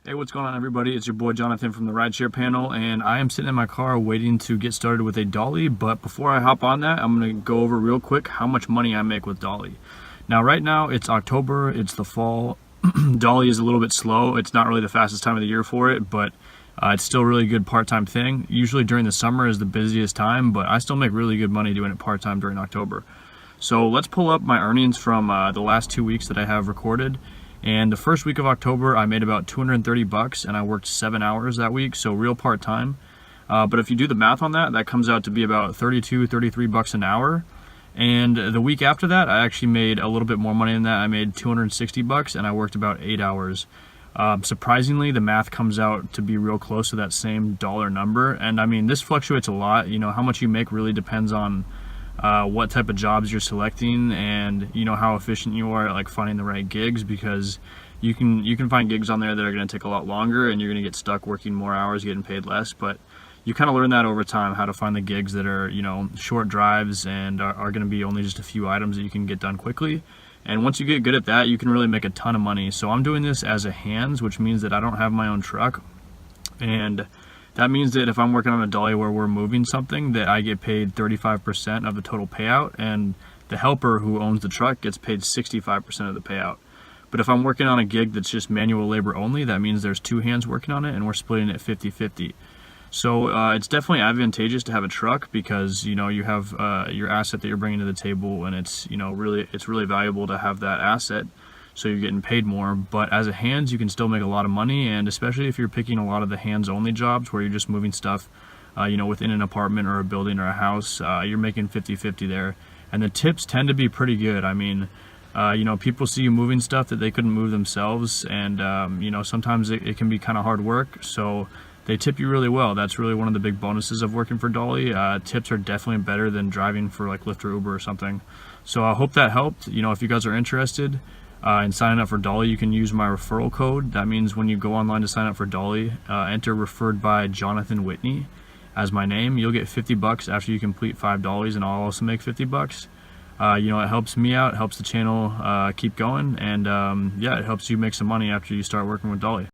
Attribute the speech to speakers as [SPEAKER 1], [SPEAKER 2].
[SPEAKER 1] Hey, what's going on, everybody? It's your boy Jonathan from the Rideshare panel, and I am sitting in my car waiting to get started with a Dolly. But before I hop on that, I'm going to go over real quick how much money I make with Dolly. Now, right now, it's October, it's the fall. Dolly is a little bit slow. It's not really the fastest time of the year for it, but it's still a really good part-time thing. Usually during the summer is the busiest time, but I still make really good money doing it part-time during October. So let's pull up my earnings from the last 2 weeks that I have recorded. And the first week of October, I made about 230 bucks, and I worked 7 hours that week, so real part-time. But if you do the math on that, that comes out to be about 32, 33 bucks an hour. And the week after that, I actually made a little bit more money than that. I made 260 bucks, and I worked about 8 hours. Surprisingly, the math comes out to be real close to that same dollar number. And I mean, this fluctuates a lot. You know, how much you make really depends on what type of jobs you're selecting, and you know how efficient you are at like finding the right gigs, because you can find gigs on there that are going to take a lot longer and you're going to get stuck working more hours getting paid less. But you kind of learn that over time, how to find the gigs that are, you know, short drives and are going to be only just a few items that you can get done quickly. And once you get good at that, you can really make a ton of money. So I'm doing this as a hands, which means that I don't have my own truck, and that means that if I'm working on a dolly where we're moving something, that I get paid 35% of the total payout, and the helper who owns the truck gets paid 65% of the payout. But if I'm working on a gig that's just manual labor only, that means there's 2 hands working on it, and we're splitting it 50-50. So it's definitely advantageous to have a truck, because you know you have your asset that you're bringing to the table, and it's, you know, it's really valuable to have that asset. So you're getting paid more. But as a hands, you can still make a lot of money, and especially if you're picking a lot of the hands-only jobs where you're just moving stuff, you know, within an apartment or a building or a house, you're making 50-50 there. And the tips tend to be pretty good. I mean, you know, people see you moving stuff that they couldn't move themselves, and you know, sometimes it can be kind of hard work, so they tip you really well. That's really one of the big bonuses of working for Dolly. Tips are definitely better than driving for like Lyft or Uber or something. So I hope that helped. You know, if you guys are interested in signing up for Dolly, you can use my referral code. That means when you go online to sign up for Dolly, enter referred by Jonathan Whitney as my name. You'll get 50 bucks after you complete 5 dollies, and I'll also make 50 bucks. You know, it helps me out, it helps the channel keep going, and yeah, it helps you make some money after you start working with Dolly.